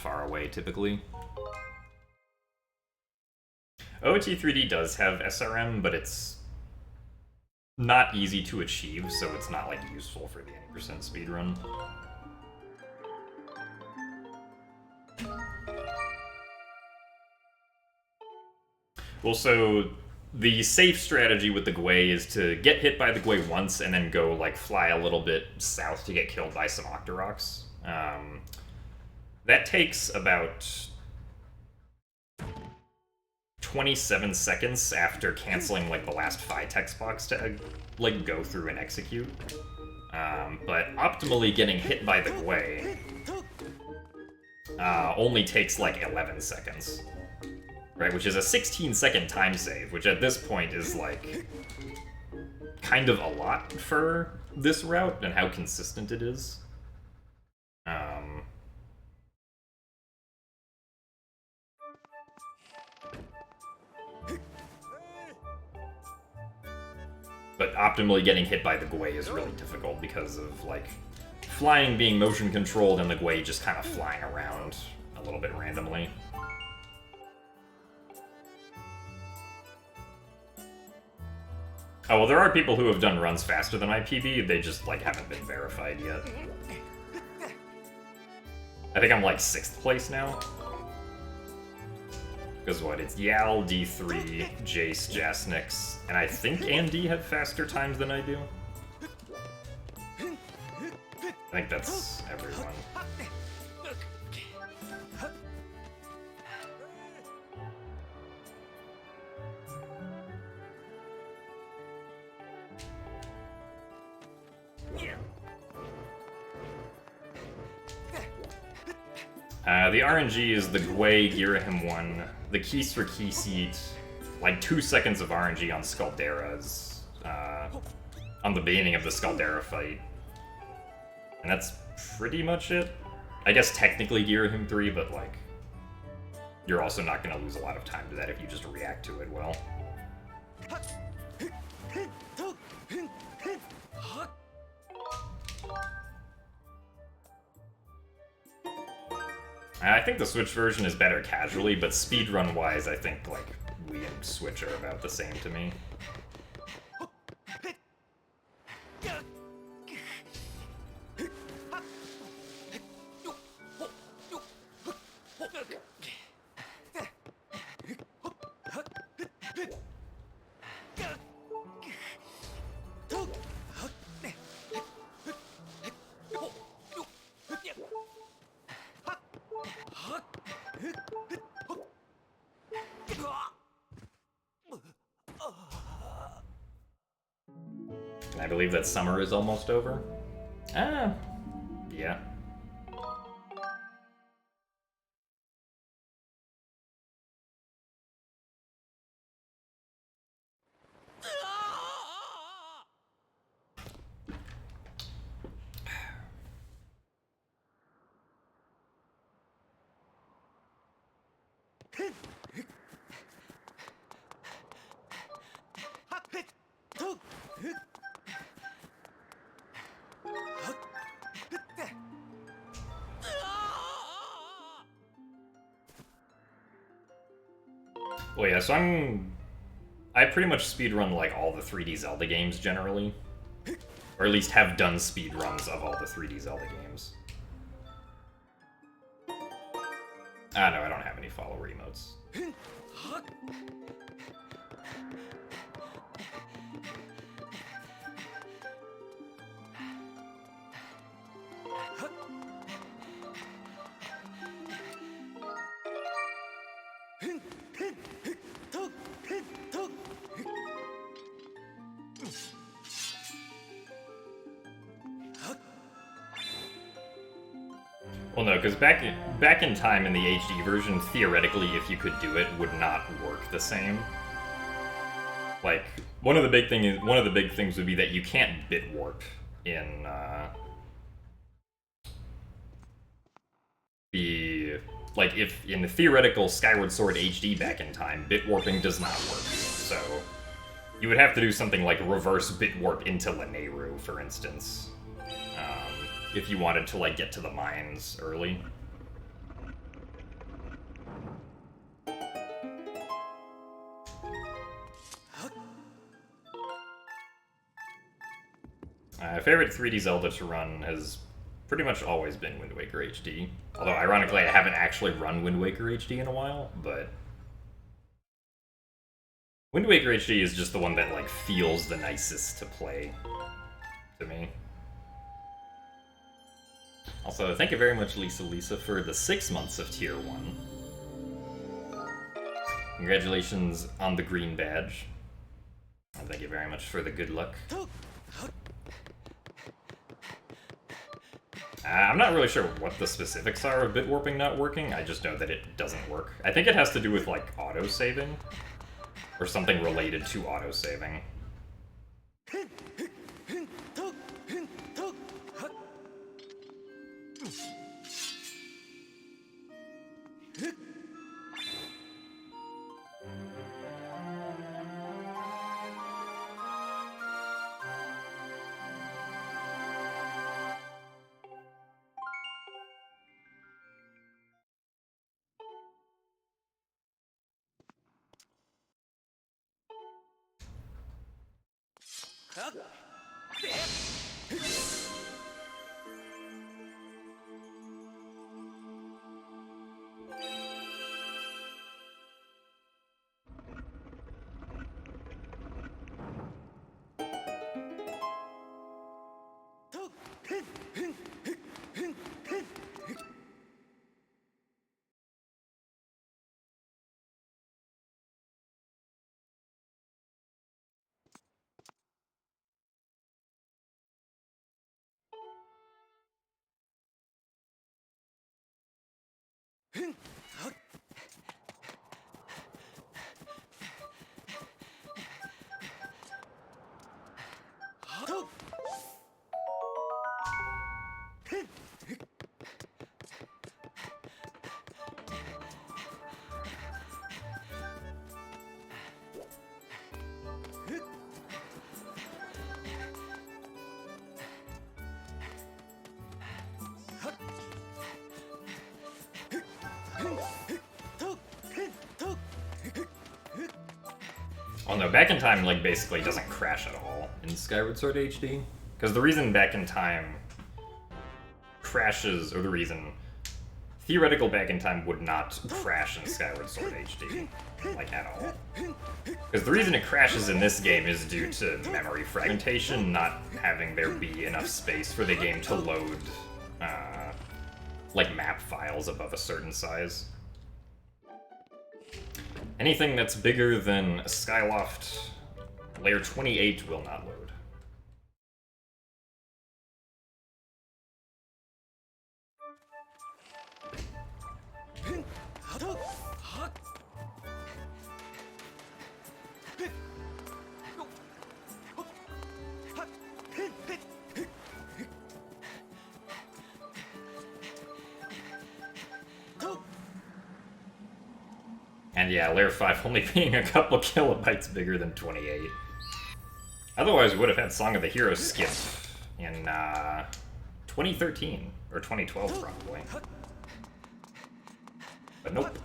far away, typically. OT3D does have SRM, but it's not easy to achieve, so it's not, like, useful for the any percent speedrun. Well, so the safe strategy with the Gwei is to get hit by the Gwei once and then go, like, fly a little bit south to get killed by some Octoroks. That takes about 27 seconds after canceling, like, the last Phi text box to, like, go through and execute. But optimally getting hit by the Gwei only takes, like, 11 seconds. Right, which is a 16-second time save, which at this point is, like, kind of a lot for this route and how consistent it is. But optimally getting hit by the Gwei is really difficult because of, like, flying being motion controlled and the Gwei just kind of flying around a little bit randomly. Oh, well, there are people who have done runs faster than my PB, they just, like, haven't been verified yet. I think I'm, like, 6th place now. Because what, it's Yal, D3, Jace, Jasnix, and I think Andy have faster times than I do. I think that's everyone. The RNG is the Gwei Ghirahim one, the keys for key seat, like 2 seconds of RNG on Scaldera's, on the beginning of the Scaldera fight. And that's pretty much it. I guess technically Ghirahim 3, but like, you're also not going to lose a lot of time to that if you just react to it well. I think the Switch version is better casually, but speedrun-wise, I think, like, Wii and Switch are about the same to me. I believe that summer is almost over. Yeah. Well, yeah, so I pretty much speedrun, like, all the 3D Zelda games, generally. Or at least have done speedruns of all the 3D Zelda games. Ah, no, I don't have any follower emotes. Well, no, because back in time in the HD version, theoretically, if you could do it, would not work the same. Like, one of the big things would be that you can't bit warp in if in the theoretical Skyward Sword HD back in time, bit warping does not work. So you would have to do something like reverse bit warp into Lanayru, for instance. If you wanted to, like, get to the mines early. My favorite 3D Zelda to run has pretty much always been Wind Waker HD. Although, ironically, I haven't actually run Wind Waker HD in a while, but... Wind Waker HD is just the one that, like, feels the nicest to play to me. Also, thank you very much, Lisa, for the 6 months of Tier 1. Congratulations on the green badge. And thank you very much for the good luck. I'm not really sure what the specifics are of bit warping not working, I just know that it doesn't work. I think it has to do with, like, auto-saving. Or something related to auto-saving. Oh no, Back in Time, like, basically doesn't crash at all in Skyward Sword HD. Because the reason Back in Time crashes, or the reason theoretical Back in Time would not crash in Skyward Sword HD, like, at all. Because the reason it crashes in this game is due to memory fragmentation, not having there be enough space for the game to load, like, map files above a certain size. Anything that's bigger than Skyloft layer 28 will not load. And yeah, layer 5 only being a couple kilobytes bigger than 28. Otherwise, we would have had Song of the Heroes skip in 2013, or 2012 probably. But nope.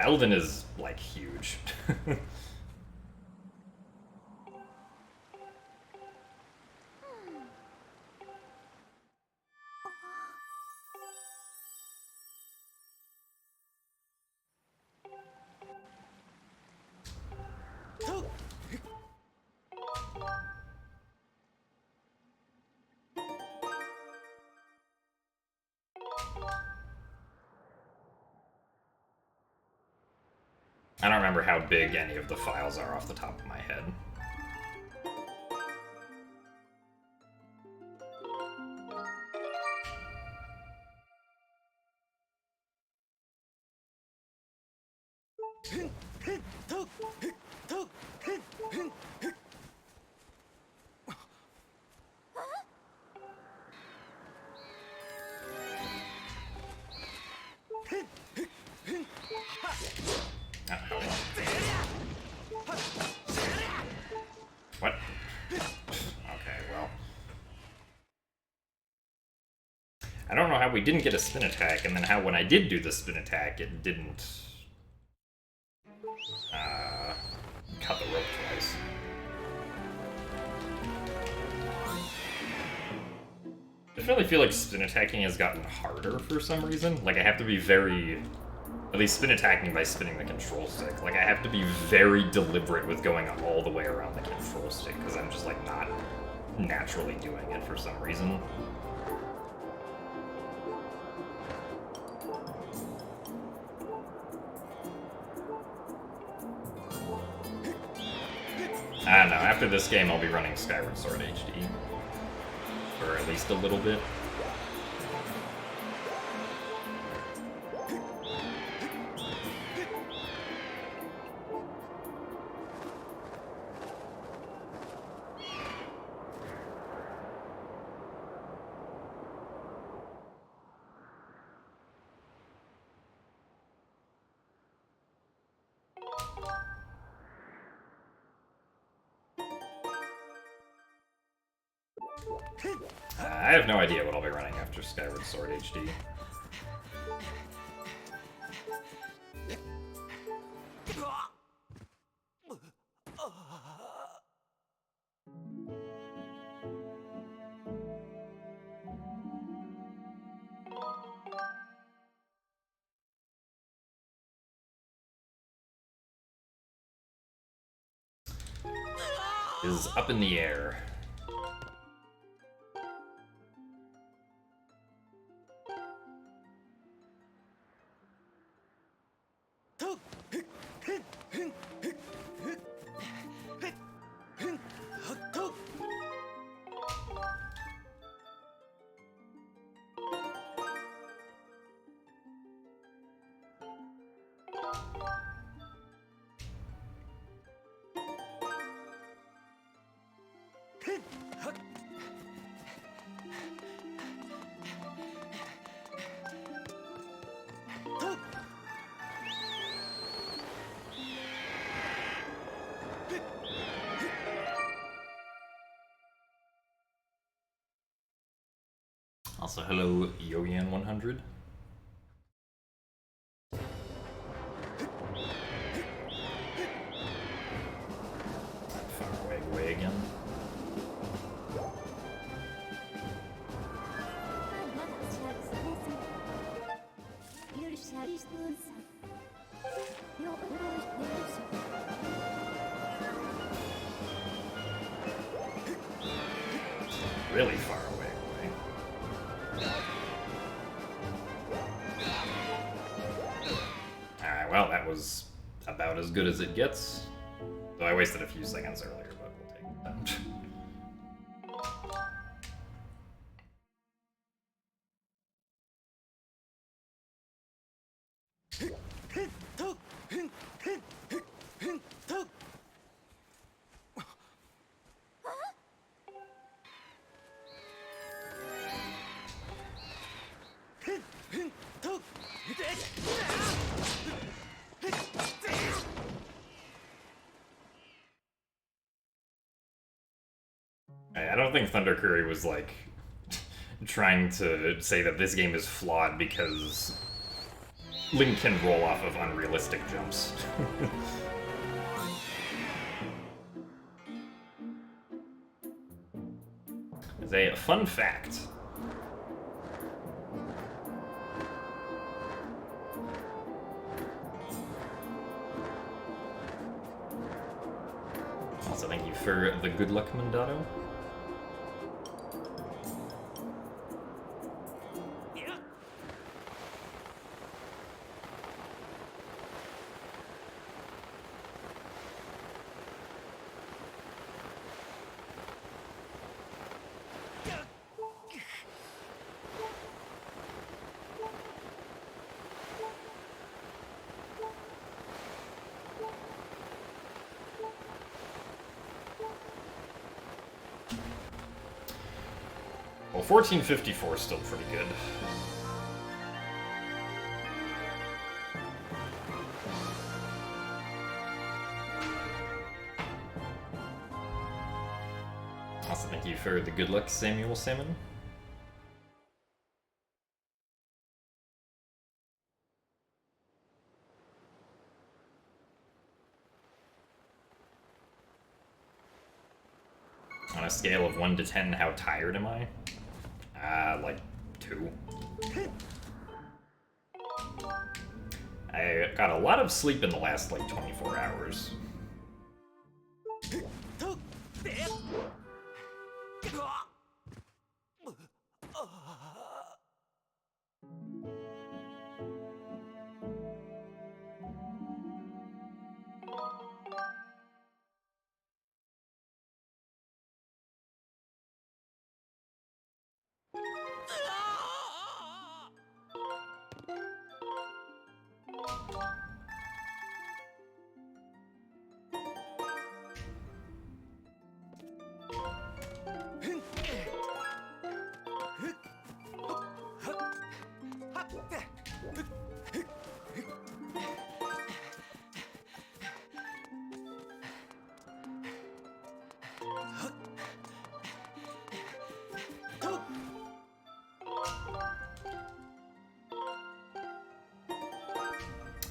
Elden is, like, huge. I don't remember how big any of the files are off the top of my head. don't know how we didn't get a spin attack, and then how when I did do the spin attack, it didn't cut the rope twice. I really feel like spin attacking has gotten harder for some reason. Like, I have to be very... At least spin attacking by spinning the control stick. Like, I have to be very deliberate with going all the way around the control stick, because I'm just, like, not naturally doing it for some reason. I don't know, after this game I'll be running Skyward Sword HD. For at least a little bit. I have no idea what I'll be running after Skyward Sword HD. Is up in the air. Also, hello, Yoyan100. Far away again. Really far away. Alright, well, that was about as good as it gets. Though I wasted a few seconds earlier, but we'll take that. I don't think Thunder Curry was, like, trying to say that this game is flawed because Link can roll off of unrealistic jumps. As a fun fact, also thank you for the good luck, Mandato. Well, 1454 is still pretty good. Also, thank you for the good luck, Samuel Salmon. On a scale of 1 to 10, how tired am I? Like 2. I got a lot of sleep in the last, like, 24 hours.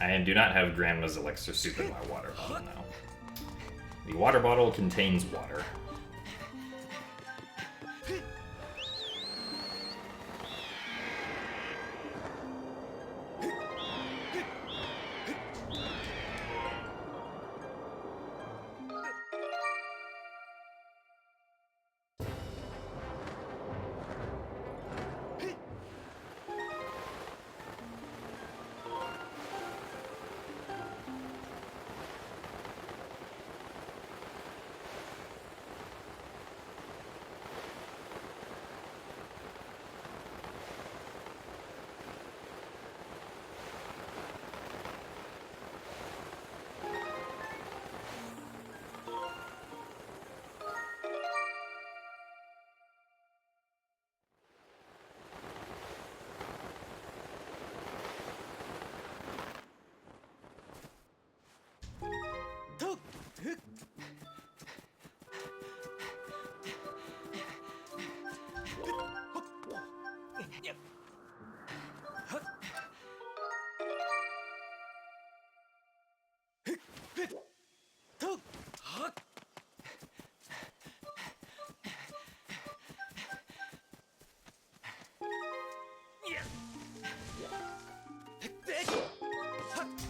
I do not have Grandma's elixir soup in my water bottle now. The water bottle contains water.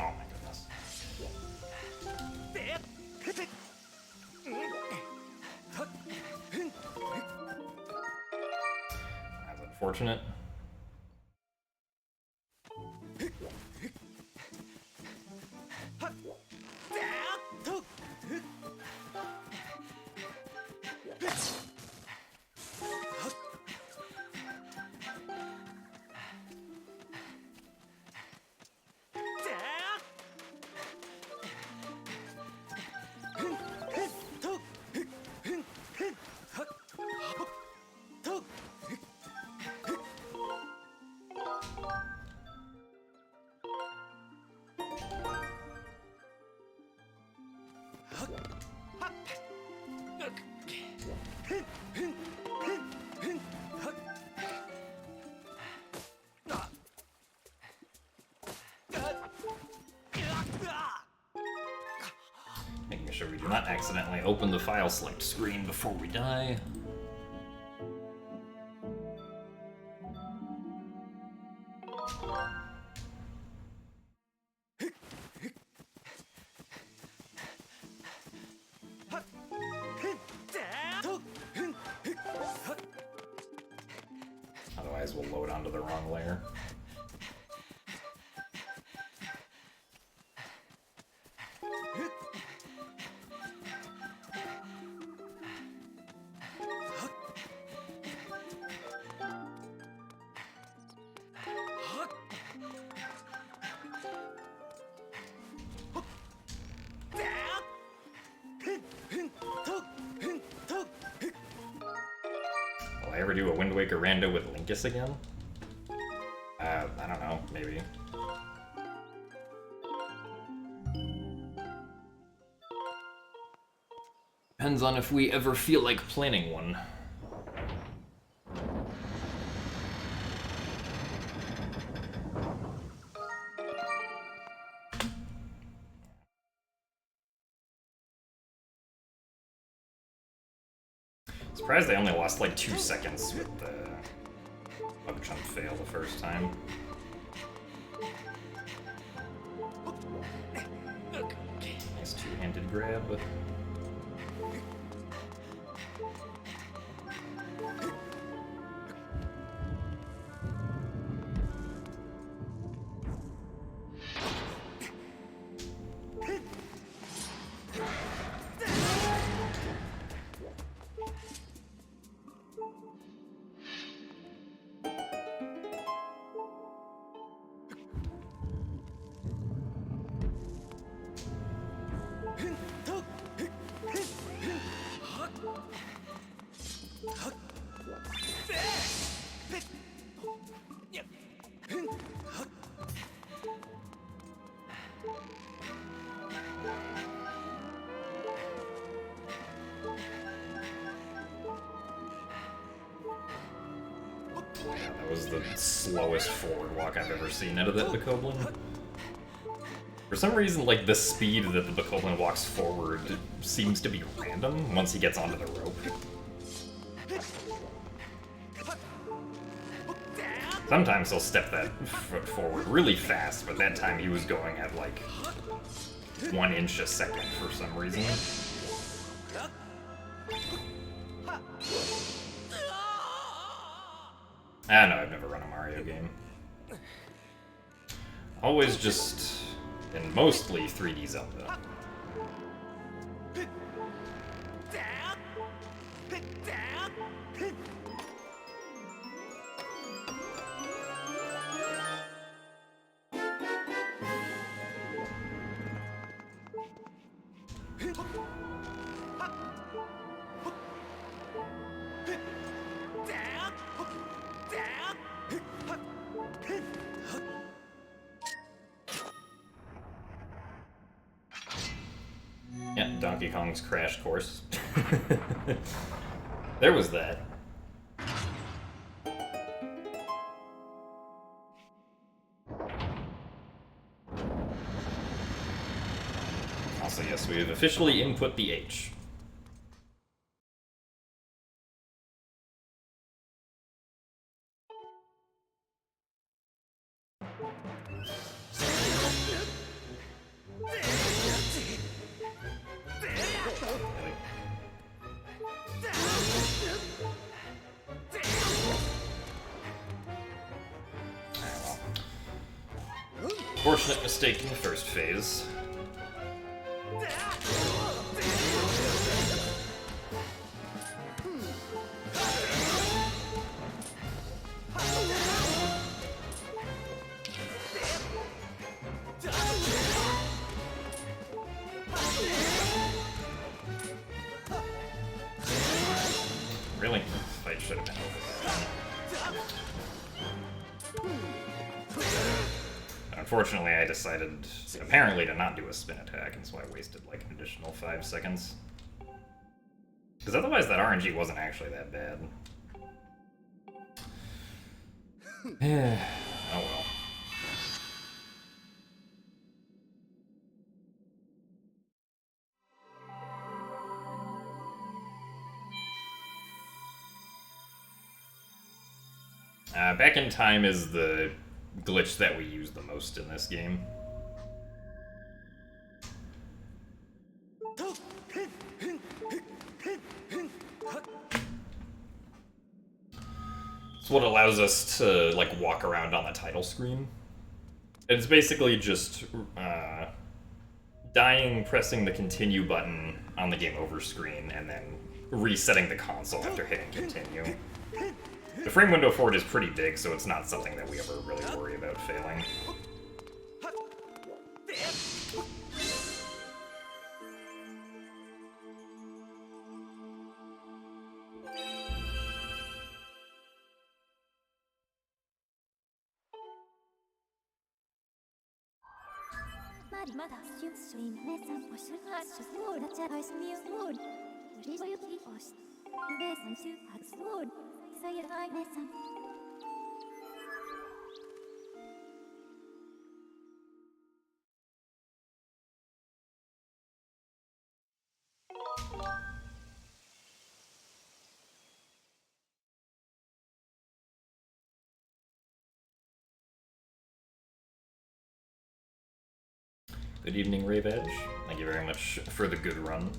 Oh my goodness. That's unfortunate. Making sure we do not accidentally open the file select screen before we die. Otherwise we'll load onto the wrong layer. Will I ever do a Wind Waker rando with Linkus again? I don't know, maybe. Depends on if we ever feel like planning one. Surprised they only lost like 2 seconds with the bug jump fail the first time. Nice two-handed grab. That was the slowest forward walk I've ever seen out of that Bokoblin. For some reason, like, the speed that the Bokoblin walks forward seems to be random once he gets onto the rope. Sometimes he'll step that foot forward really fast, but that time he was going at, like, 1 inch a second for some reason. Ah, no, I've never run a Mario game. Always just, and mostly 3D Zelda. Yeah, Donkey Kong's Crash Course. There was that. Also, yes, we have officially input the H. Fortunate mistake in the first phase. Really? Fight should have been over. Unfortunately, I decided, apparently, to not do a spin attack, and so I wasted like an additional 5 seconds. Because otherwise that RNG wasn't actually that bad. Oh well. Back in time is the glitch that we use the most in this game. It's what allows us to, like, walk around on the title screen. It's basically just dying, pressing the continue button on the game over screen, and then resetting the console after hitting continue. The frame window for it is pretty big, so it's not something that we ever really worry about failing. Good evening, Rave Edge. Thank you very much for the good run.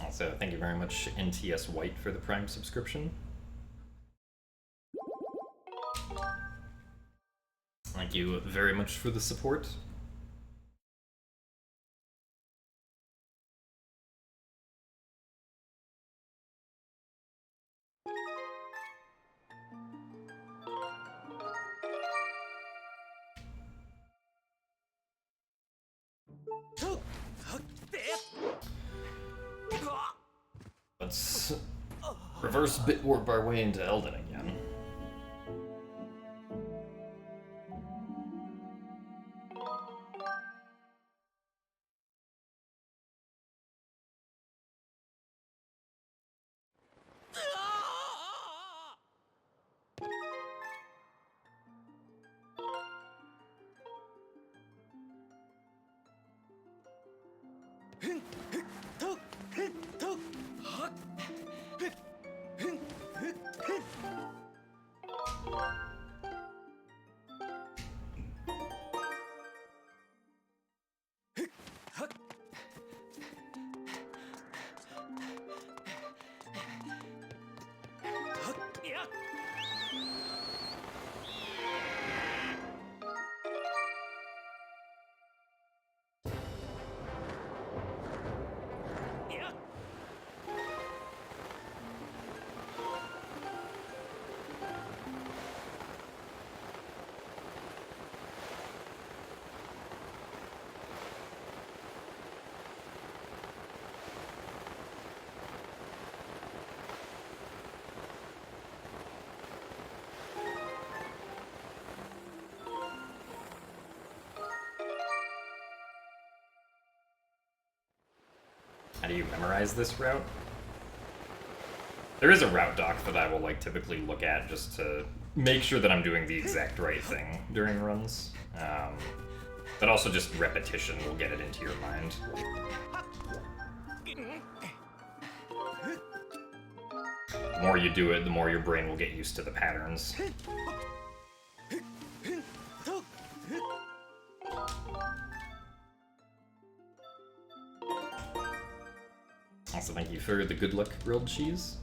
Also, thank you very much, NTS White, for the Prime subscription. Thank you very much for the support. Let's reverse bit warp our way into Elden again. How do you memorize this route? There is a route doc that I will typically look at just to make sure that I'm doing the exact right thing during runs. But also just repetition will get it into your mind. The more you do it, the more your brain will get used to the patterns. Also, thank you for the good luck grilled cheese.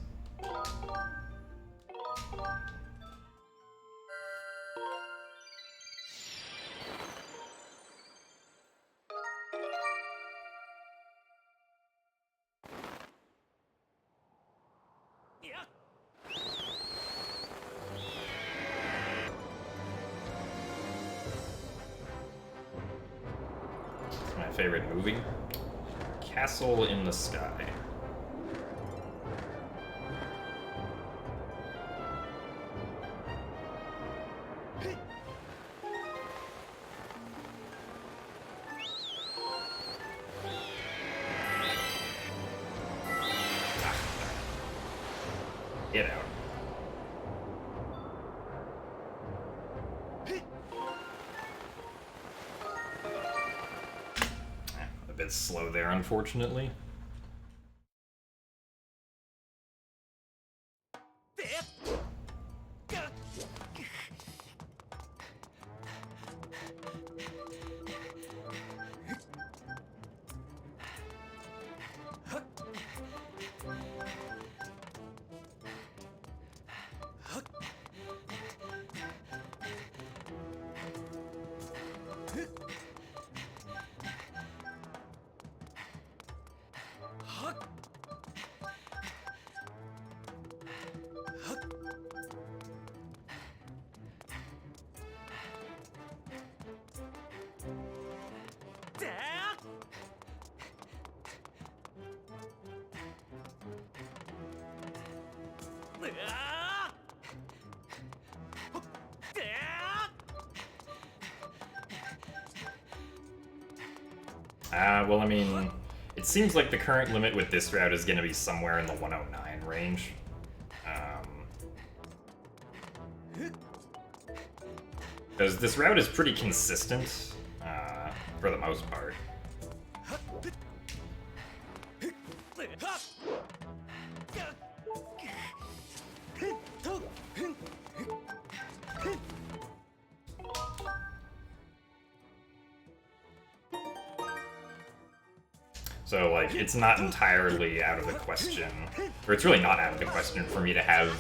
My favorite movie? Castle in the Sky. Get out. A bit slow there, unfortunately. Well, I mean, it seems like the current limit with this route is going to be somewhere in the 109 range. Because this route is pretty consistent, for the most part. So, like, it's not entirely out of the question, or it's really not out of the question for me to have,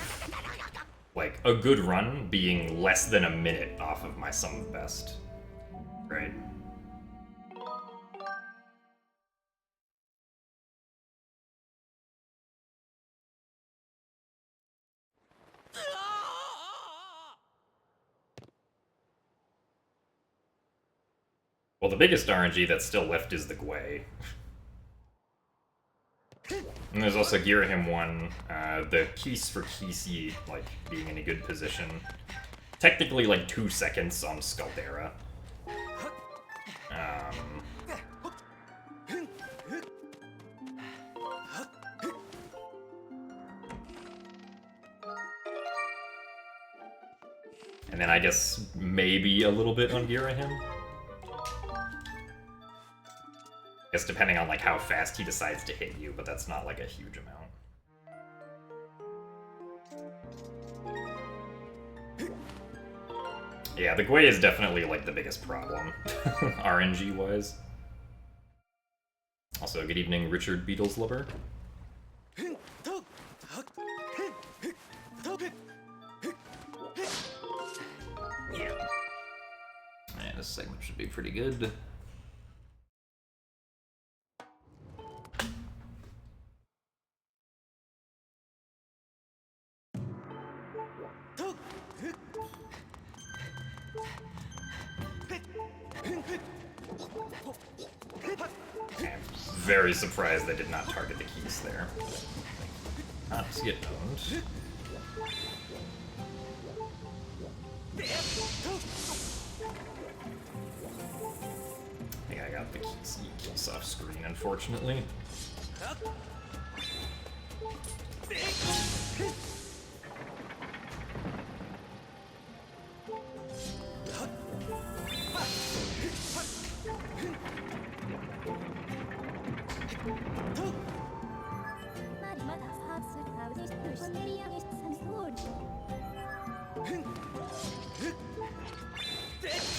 like, a good run being less than a minute off of my sum of best, right? Well, the biggest RNG that's still left is the Gwei. And there's also Ghirahim 1, the keys for Kisi, like, being in a good position. Technically, like, 2 seconds on Scaldera. And then I guess maybe a little bit on Ghirahim. I guess depending on, like, how fast he decides to hit you, but that's not, like, a huge amount. Yeah, the Gwei is definitely, like, the biggest problem, RNG-wise. Also, good evening, Richard Beatles lover. And this segment should be pretty good. Very surprised they did not target the keys there. Not get owned. I think I got the keys off screen, unfortunately.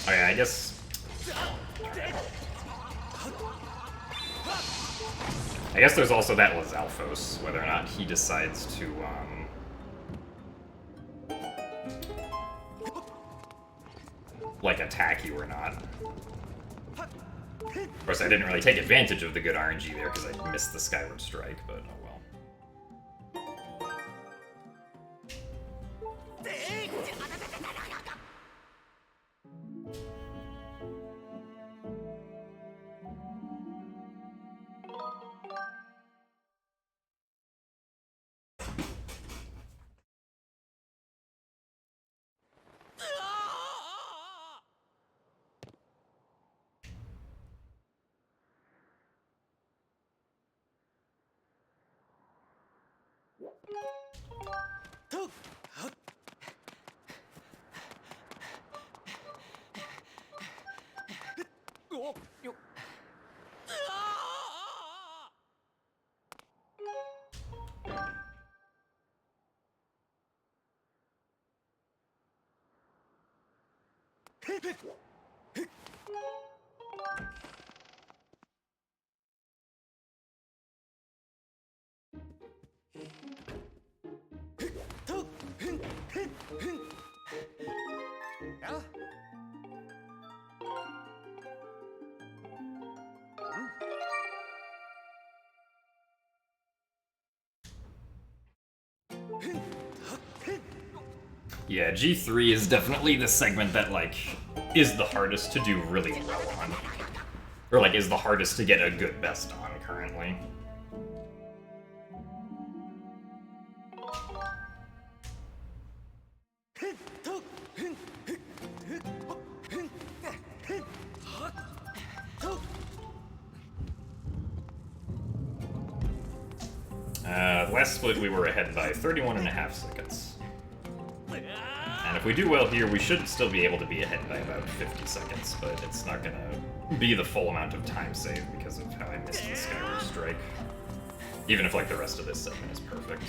Okay, I guess there's also that Lizalfos, whether or not he decides to, like, attack you or not. Of course, I didn't really take advantage of the good RNG there because I missed the Skyward Strike, but oh well. Yeah, G3 is definitely the segment that, like, is the hardest to do really well on. Or, like, is the hardest to get a good best on currently. Last split we were ahead by 31.5 seconds. And if we do well here, we should still be able to be ahead by about 50 seconds, but it's not gonna be the full amount of time saved because of how I missed the Skyward strike. Even if, like, the rest of this segment is perfect.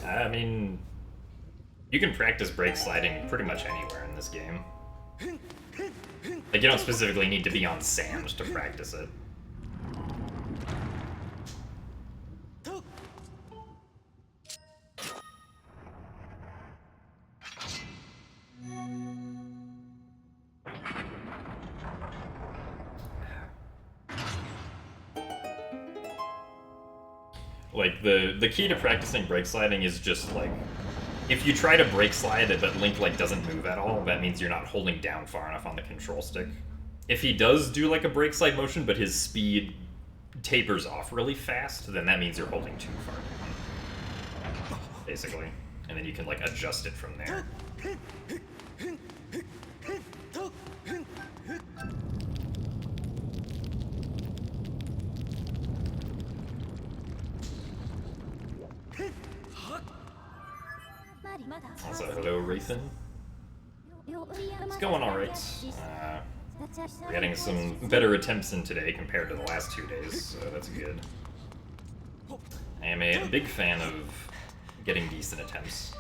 I mean, you can practice brake sliding pretty much anywhere in this game. Like, you don't specifically need to be on sand to practice it. Like, the key to practicing brake sliding is just, like, if you try to brake slide but Link, like, doesn't move at all, that means you're not holding down far enough on the control stick. If he does do, like, a brake slide motion, but his speed tapers off really fast, then that means you're holding too far down, basically. And then you can, like, adjust it from there. Also, hello, Rathan. It's going alright. We're getting some better attempts in today compared to the last 2 days, so that's good. I am a big fan of getting decent attempts.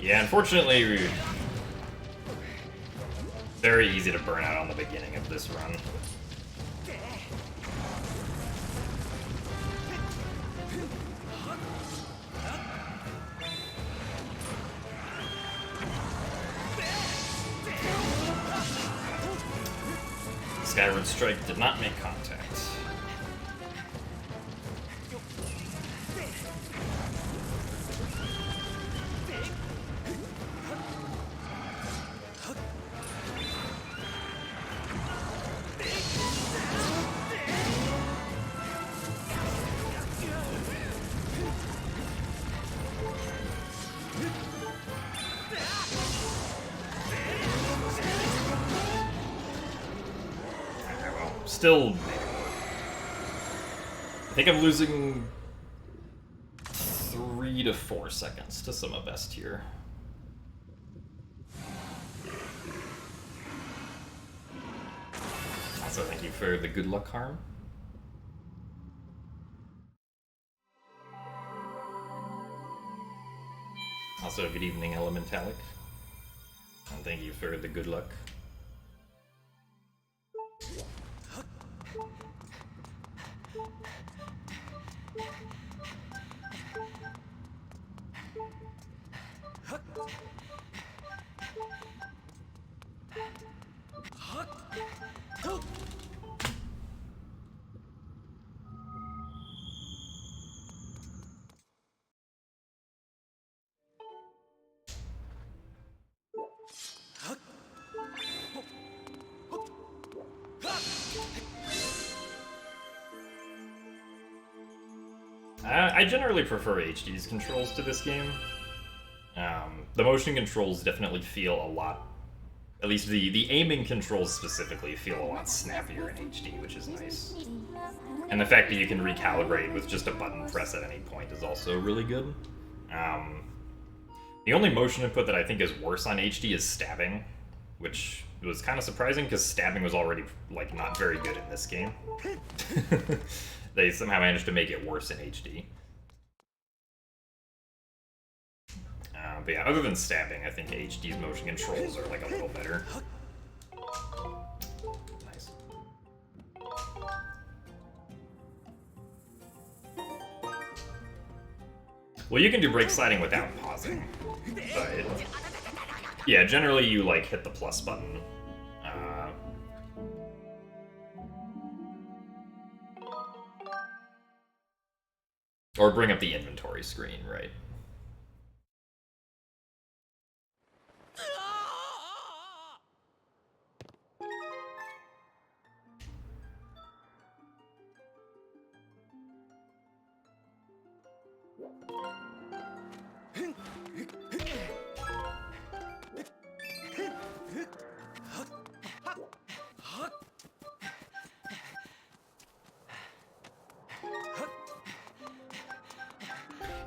Yeah, unfortunately, very easy to burn out on the beginning of this run. Skyward strike did not make contact. Still, I think I'm losing 3 to 4 seconds to some of best here. Also, thank you for the good luck harm. Also, good evening, Elementalic. And thank you for the good luck. I generally prefer HD's controls to this game. The motion controls definitely feel a lot, at least the aiming controls specifically feel a lot snappier in HD, which is nice. And the fact that you can recalibrate with just a button press at any point is also really good. The only motion input that I think is worse on HD is stabbing, which was kind of surprising because stabbing was already like not very good in this game. They somehow managed to make it worse in HD. But yeah, other than stabbing, I think HD's motion controls are like a little better. Nice. Well, you can do brake sliding without pausing, but yeah, generally you like hit the plus button. Or bring up the inventory screen, right?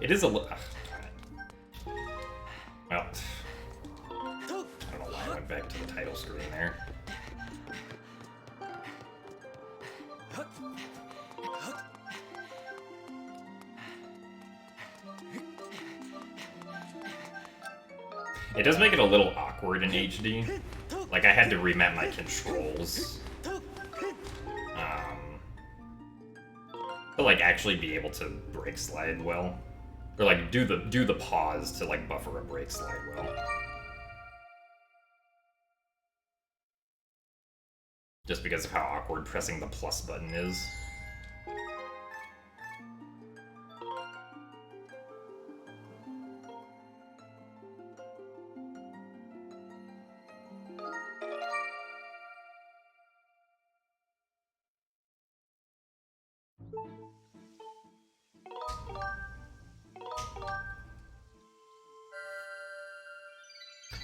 It is a little... Well, I don't know why I went back to the title screen there. It does make it a little awkward in HD. Like, I had to remap my controls. To, like, actually be able to brake slide well. Or, like, do the pause to, like, buffer a brake slide well. Just because of how awkward pressing the plus button is.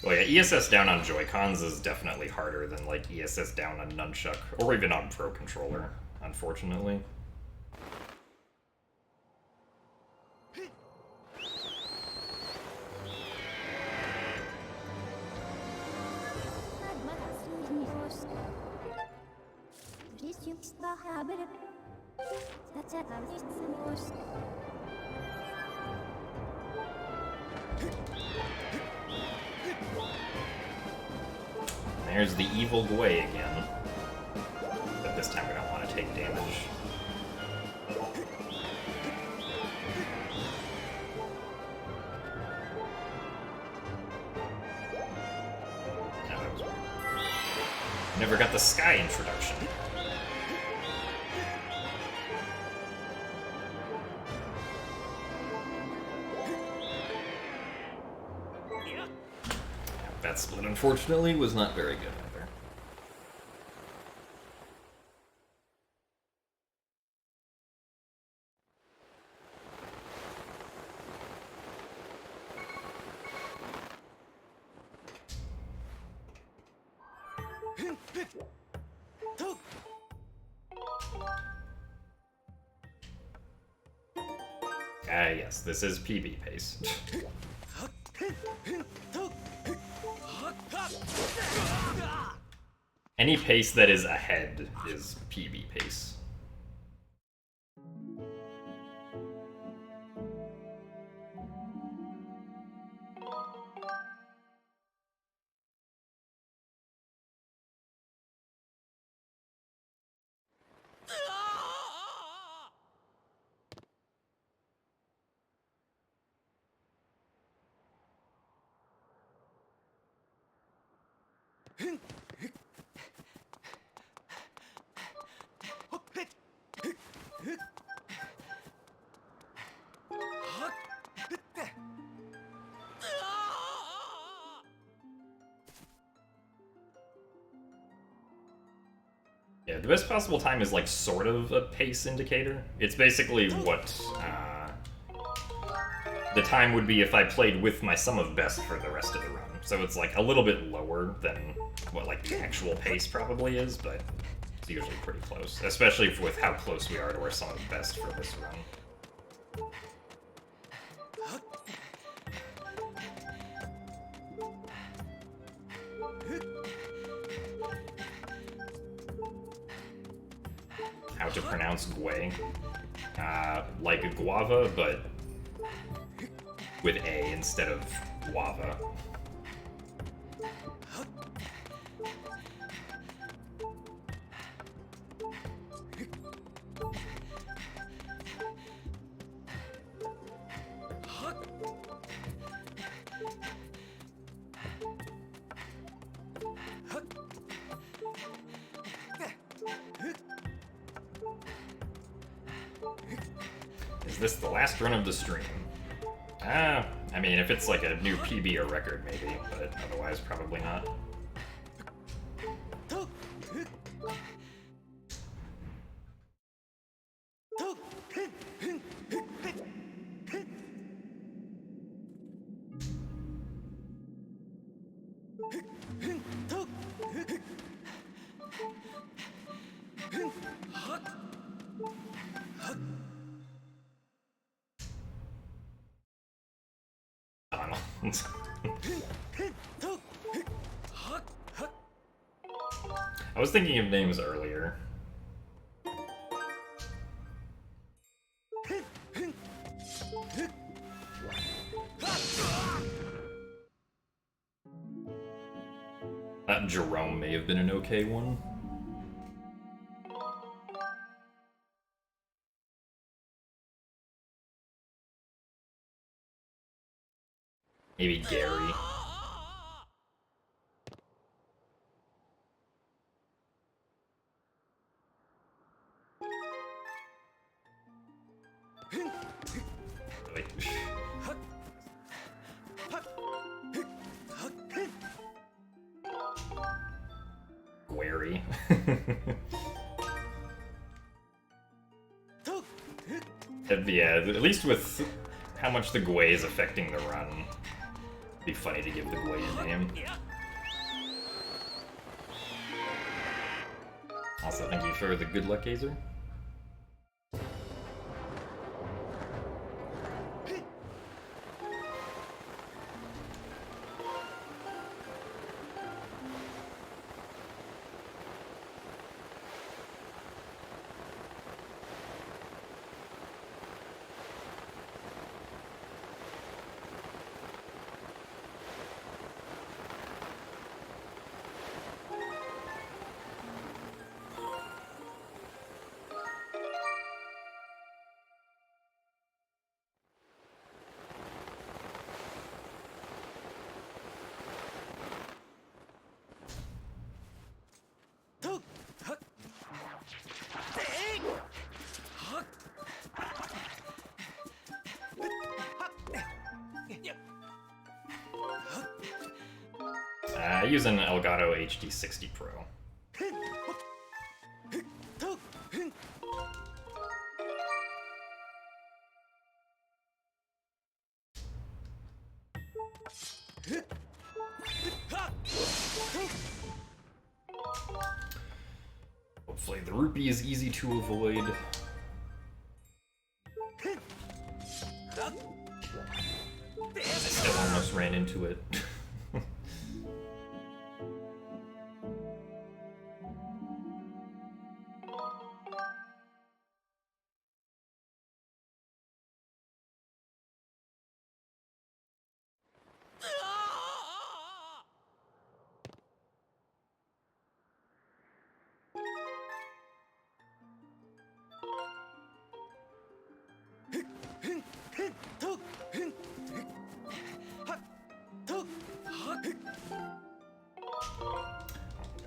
Well, yeah, ESS down on Joy-Cons is definitely harder than, like, ESS down on Nunchuck, or even on Pro Controller, unfortunately. There's the evil Gwei again. But this time we don't want to take damage. No, that was weird. Never got the Sky introduction. That split, unfortunately, was not very good either. Yes, this is PB pace. Any pace that is ahead is PB pace. Yeah, the best possible time is like sort of a pace indicator. It's basically what the time would be if I played with my sum of best for the rest of the run. So it's like a little bit lower than what like the actual pace probably is, but it's usually pretty close, especially with how close we are to our sum of best for this run. How to pronounce Gwei. Like a guava, but with A instead of guava. Is this the last run of the stream? I mean, if it's like a new PB or record, maybe, but otherwise, probably not. I was thinking of names earlier. Jerome may have been an okay one. Maybe Gary. Gwary. Yeah, at least with how much the Gwei is affecting the run, it'd be funny to give the Gwei a name. Also, thank you for the good luck, Gazer. I use an Elgato HD60 Pro. Hopefully the rupee is easy to avoid. I still almost ran into it.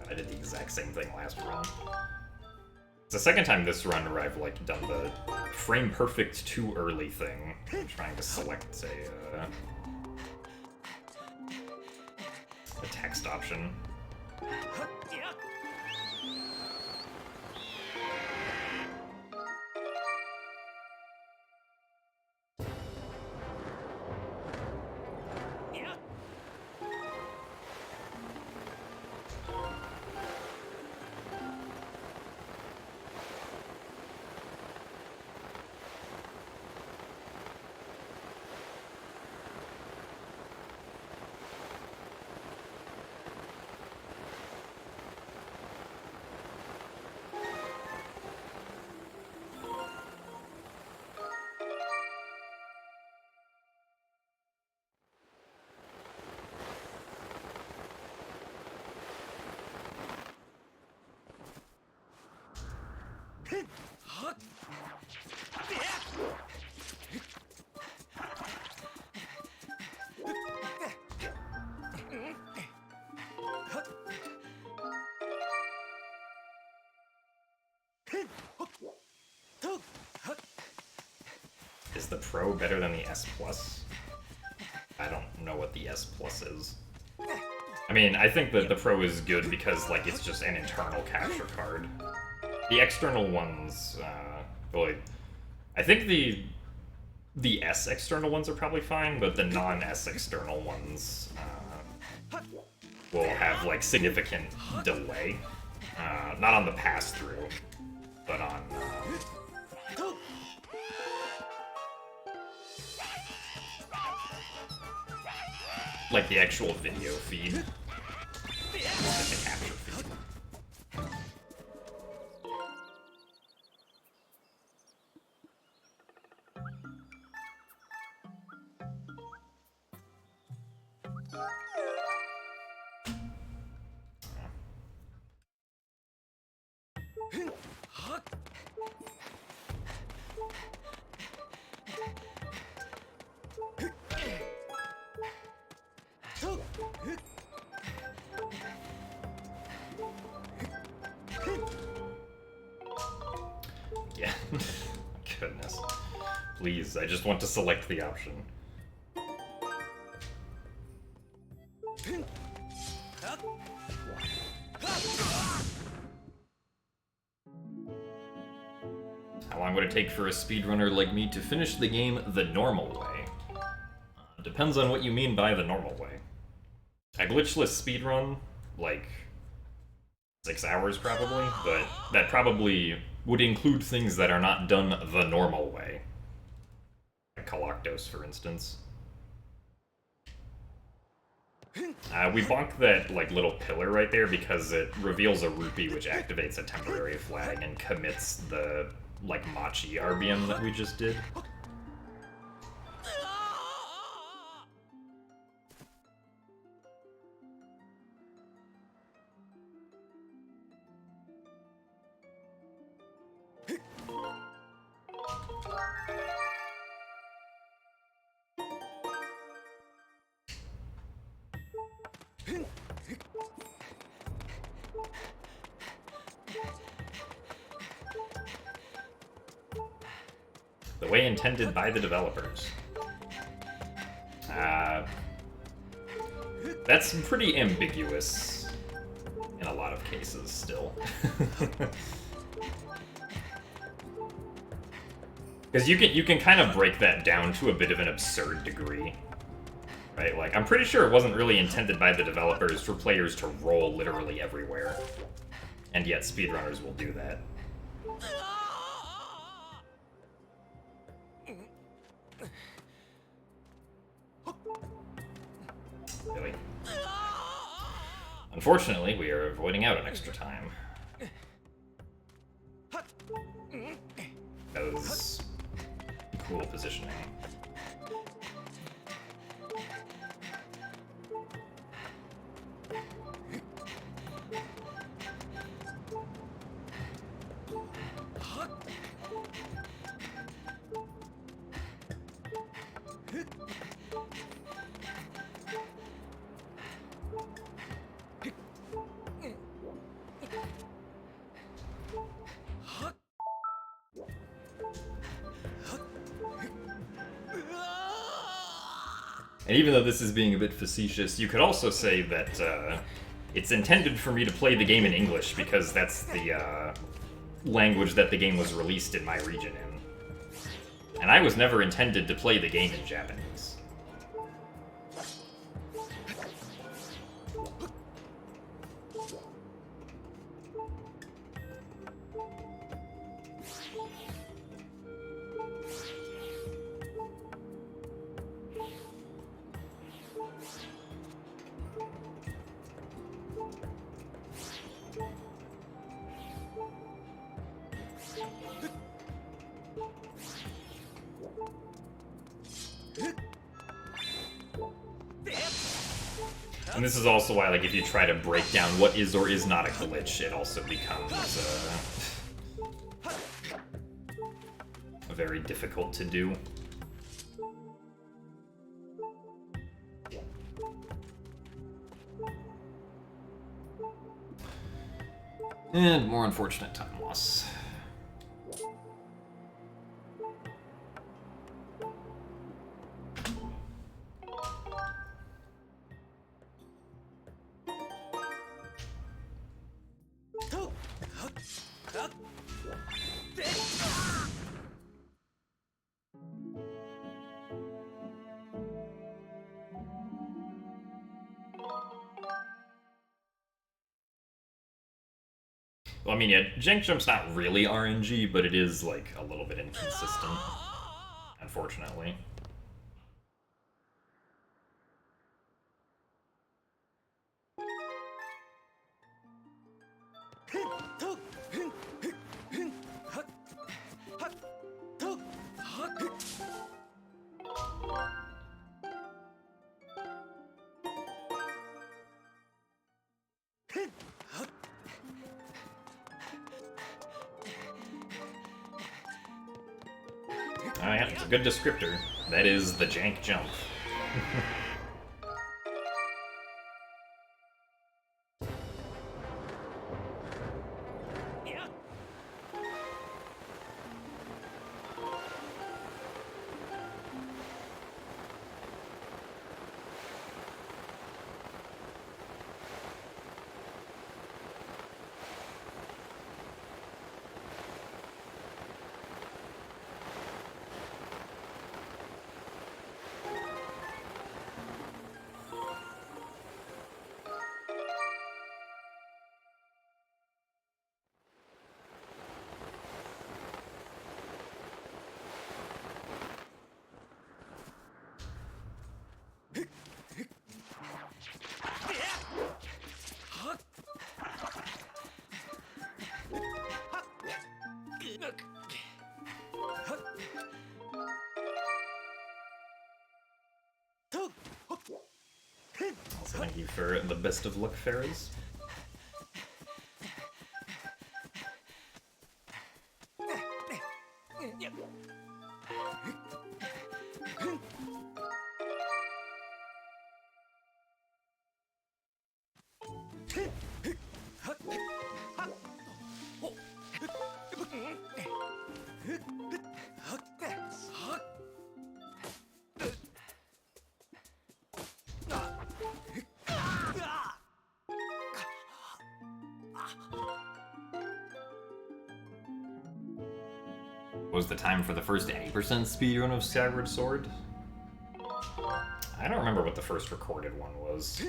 I did the exact same thing last run. It's the second time this run where I've like done the frame perfect too early thing. I'm trying to select a text option. Is the Pro better than the S Plus? I don't know what the S Plus is. I mean, I think that the Pro is good because, like, it's just an internal capture card. The external ones, well, I think the S external ones are probably fine, but the non-S external ones will have, like, significant delay. Not on the pass-through, but on... like the actual video feed. Like the capture feed. Yeah. Goodness. Please, I just want to select the option. How long would it take for a speedrunner like me to finish the game the normal way? Depends on what you mean by the normal way. I glitchless speedrun, like, 6 hours probably, but that probably would include things that are not done the normal way. Like Coloctos, for instance. We bonked that, like, little pillar right there because it reveals a rupee which activates a temporary flag and commits the, like, Machi RBM that we just did. The way intended by the developers. That's pretty ambiguous in a lot of cases still. Because you can kind of break that down to a bit of an absurd degree. Right? Like, I'm pretty sure it wasn't really intended by the developers for players to roll literally everywhere. And yet speedrunners will do that. Really? Unfortunately, we are avoiding out on extra time. That was cool positioning. And even though this is being a bit facetious, you could also say that it's intended for me to play the game in English because that's the language that the game was released in my region in. And I was never intended to play the game in Japanese. And this is also why, like, if you try to break down what is or is not a glitch, it also becomes very difficult to do. And more unfortunate time loss. Well, I mean, yeah, jank jump's not really RNG, but it is, like, a little bit inconsistent, unfortunately. Oh yeah, it's a good descriptor. That is the jank jump. Also, thank you for the best of luck, Ferris. What was the time for the first 80% speedrun of Skyward Sword? I don't remember what the first recorded one was.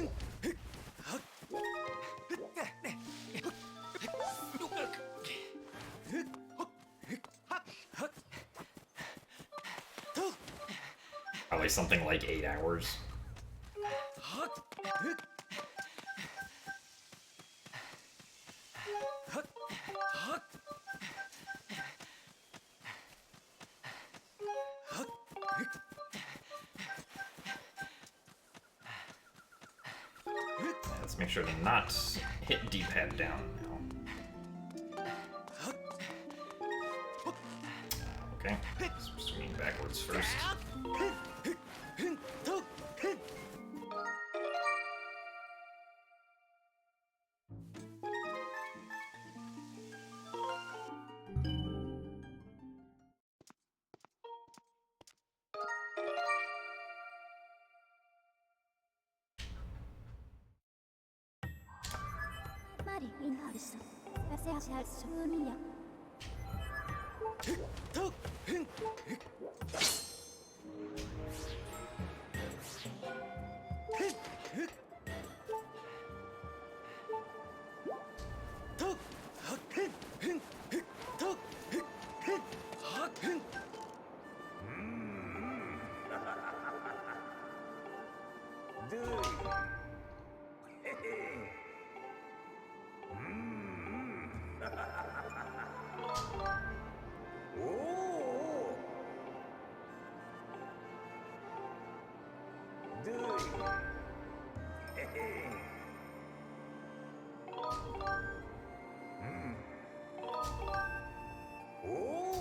probably something like 8 hours. Let's make sure to not hit D-pad down now. Okay, swinging backwards first.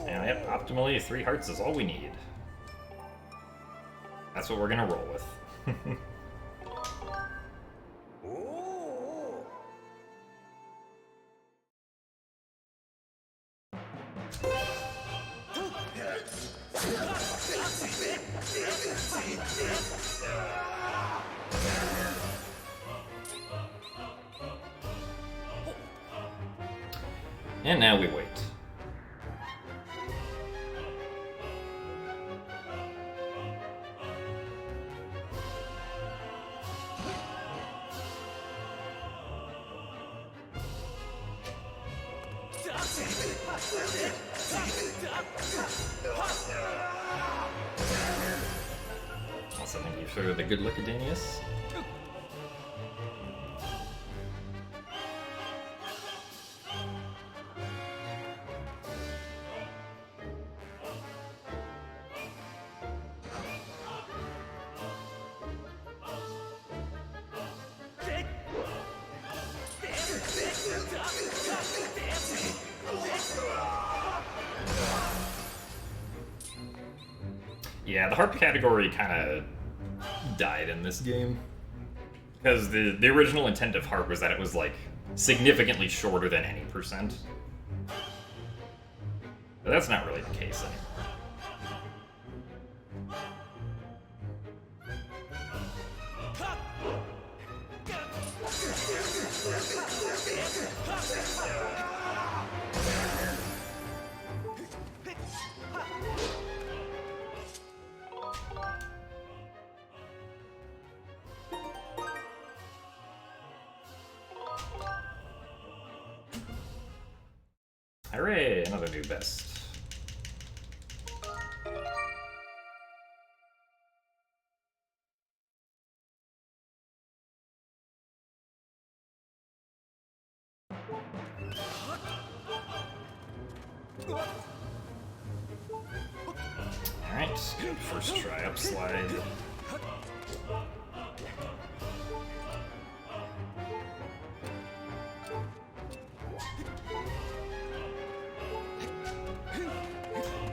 And yep, optimally 3 hearts is all we need. That's what we're gonna roll with. And now we wait. Also, thank you for the good look, Adanius. Yeah, the harp category kind of died in this game. Because the original intent of harp was that it was, like, significantly shorter than any percent. But that's not really the case anymore. Hooray, another new best. Alright, good first try up slide.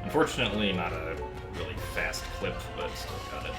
Unfortunately, not a really fast clip, but still got it.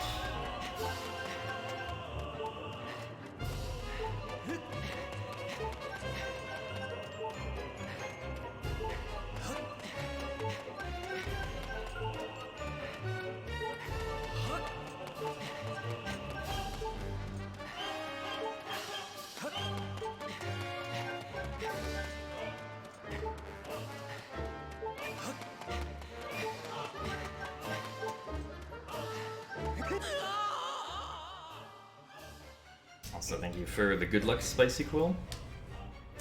Also, thank you for the good luck, Spicy Quill.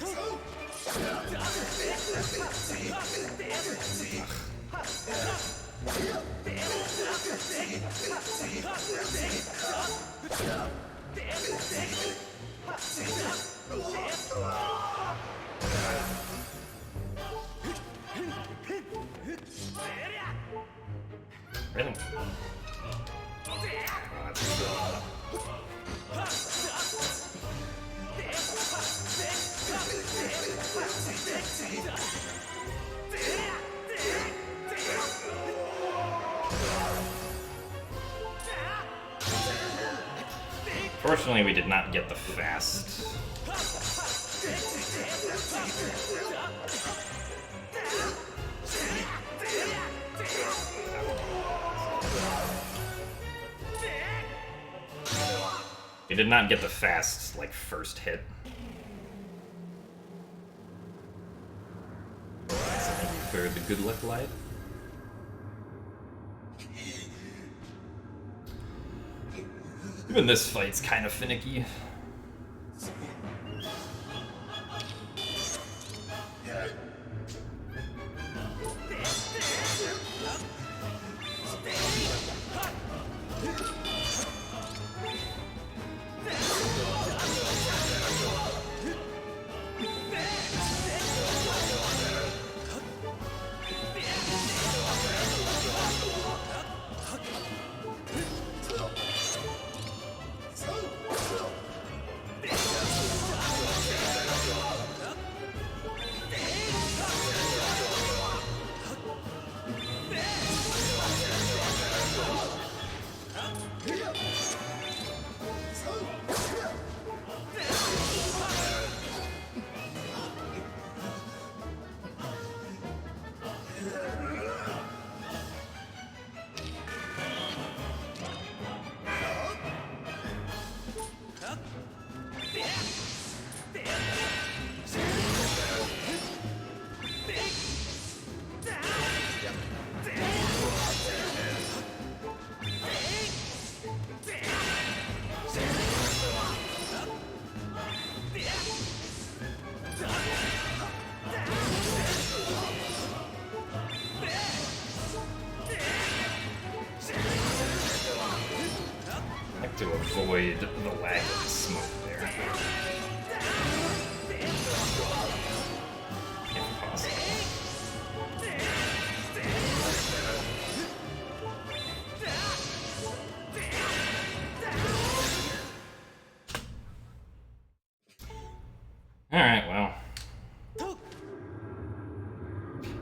Ugh. Really? Fortunately, we did not get the fast. We did not get the fast, like, first hit. So thank you for the good luck light. Even this fight's kind of finicky. To avoid the lag of the smoke there. If possible. Alright, well.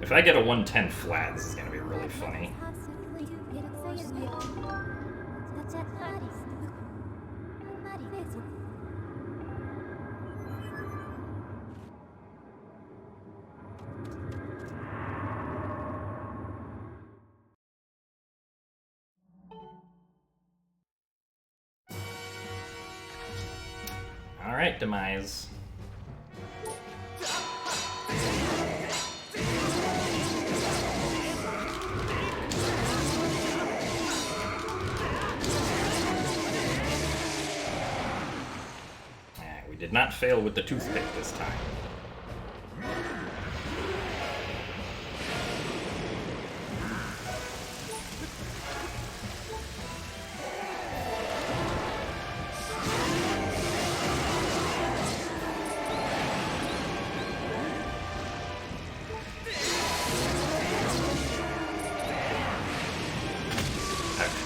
If I get a 110 flat, this is gonna be really funny. Alright, Demise. We did not fail with the toothpick this time.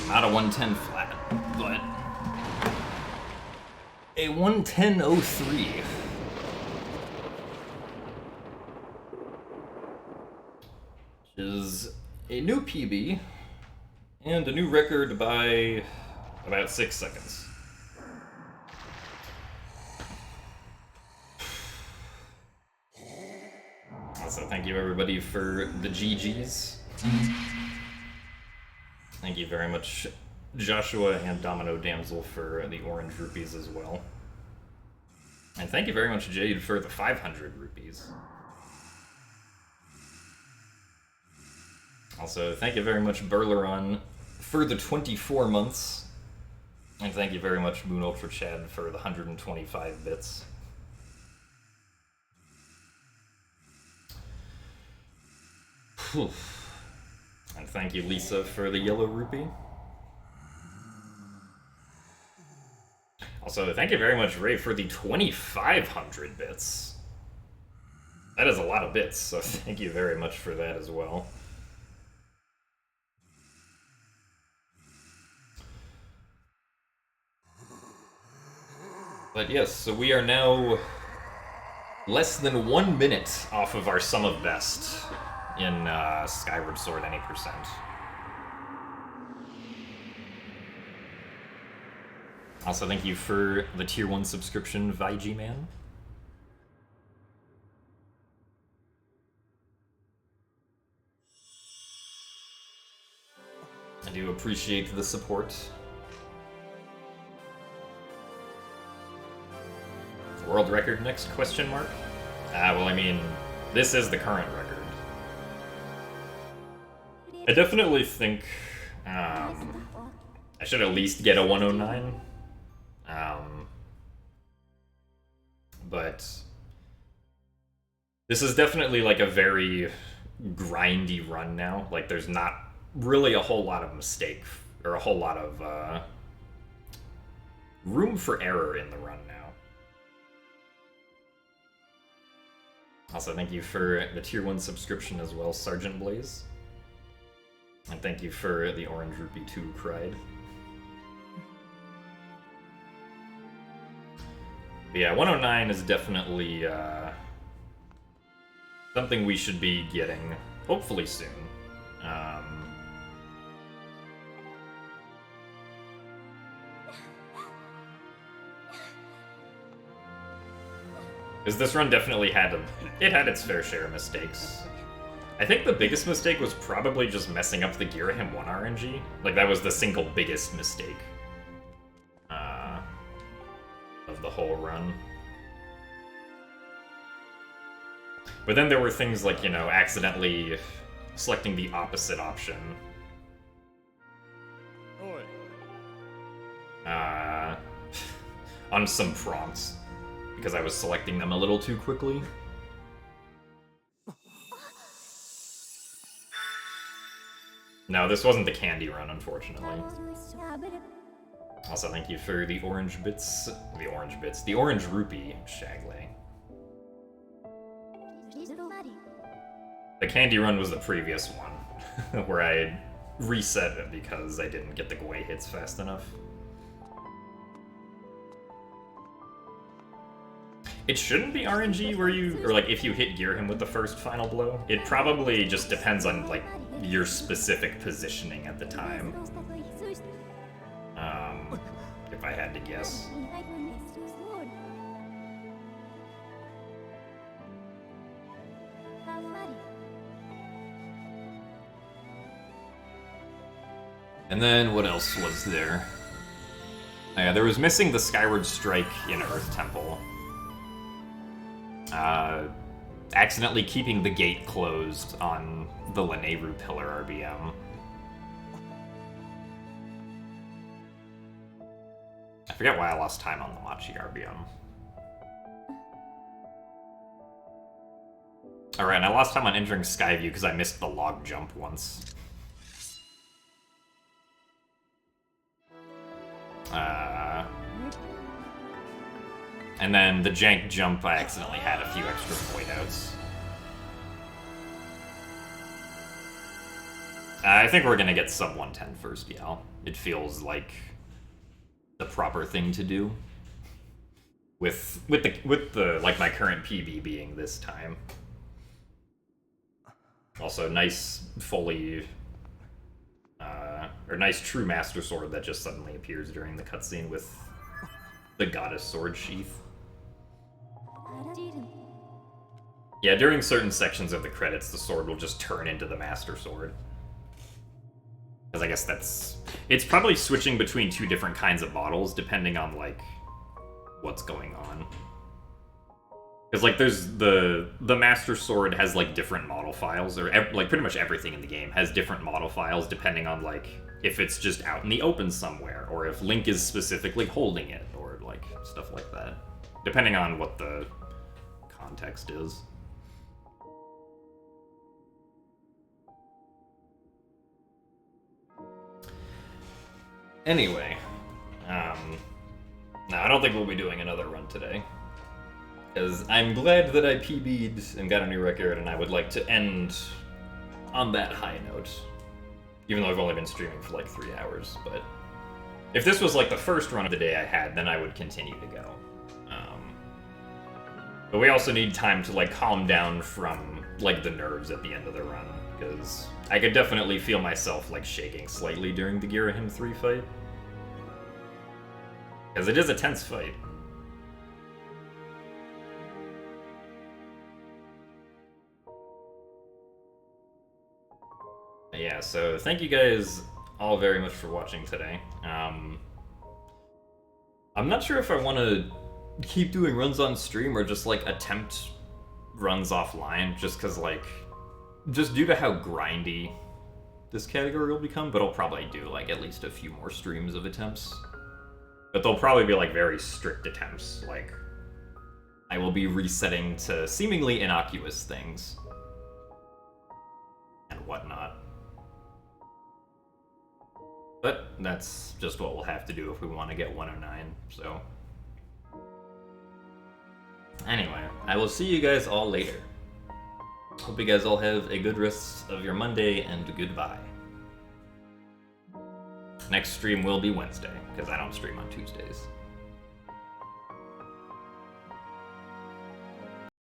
Not a 110 flat, but a 110.03. Which is a new PB and a new record by about 6 seconds. Also, thank you everybody for the GGs. Thank you very much, Joshua and Domino Damsel, for the orange rupees as well. And thank you very much, Jade, for the 500 rupees. Also, thank you very much, Burleron, for the 24 months. And thank you very much, Moon Ultra Chad, for the 125 bits. Whew. Thank you, Lisa, for the yellow rupee. Also, thank you very much, Ray, for the 2,500 bits. That is a lot of bits, so thank you very much for that as well. But yes, so we are now less than 1 minute off of our sum of best in Skyward Sword any percent. Also, thank you for the Tier 1 subscription, Vigi Man. I do appreciate the support. World record next, question mark? Well, I mean, this is the current record. I definitely think I should at least get a 109. But this is definitely like a very grindy run now. Like, there's not really a whole lot of mistake or a whole lot of room for error in the run now. Also, thank you for the Tier 1 subscription as well, Sergeant Blaze. And thank you for the Orange Rupee 2, Cried. But yeah, 109 is definitely something we should be getting, hopefully soon. Because this run definitely had its fair share of mistakes. I think the biggest mistake was probably just messing up the Ghirahim 1 RNG. Like, that was the single biggest mistake of the whole run. But then there were things like, you know, accidentally selecting the opposite option. On some prompts, because I was selecting them a little too quickly. No, this wasn't the candy run, unfortunately. Also, thank you for the orange bits. The orange rupee, Shagley. The candy run was the previous one, where I reset it because I didn't get the Gwei hits fast enough. It shouldn't be RNG where you, or like if you hit Ghirahim with the first final blow. It probably just depends on like your specific positioning at the time. If I had to guess. And then what else was there? Yeah, there was missing the Skyward Strike in Earth Temple. Accidentally keeping the gate closed on the Lanayru Pillar RBM. I forget why I lost time on the Machi RBM. Alright, and I lost time on entering Skyview because I missed the log jump once. And then the jank jump, I accidentally had a few extra void outs. I think we're gonna get sub 110 first, yeah. It feels like the proper thing to do. With the like my current PB being this time. Also, nice fully or nice true Master Sword that just suddenly appears during the cutscene with the Goddess Sword sheath. Yeah, during certain sections of the credits, the sword will just turn into the Master Sword. Because I guess it's probably switching between two different kinds of models, depending on, like, what's going on. Because, like, there's the Master Sword has, like, different model files, or, like, pretty much everything in the game has different model files, depending on, like, if it's just out in the open somewhere, or if Link is specifically holding it, or, like, stuff like that. Depending on what the context is. Anyway, no, I don't think we'll be doing another run today. Because I'm glad that I PB'd and got a new record, and I would like to end on that high note. Even though I've only been streaming for like 3 hours, but if this was like the first run of the day I had, then I would continue to go. But we also need time to like calm down from like the nerves at the end of the run, because I could definitely feel myself like shaking slightly during the Ghirahim 3 fight. Because it is a tense fight. Yeah, so thank you guys all very much for watching today. I'm not sure if I want to keep doing runs on stream or just like attempt runs offline, just because like, just due to how grindy this category will become, but I'll probably do like at least a few more streams of attempts. But they'll probably be like very strict attempts, like I will be resetting to seemingly innocuous things and whatnot. But that's just what we'll have to do if we want to get 109, so. Anyway, I will see you guys all later. Hope you guys all have a good rest of your Monday, and goodbye. Next stream will be Wednesday, because I don't stream on Tuesdays.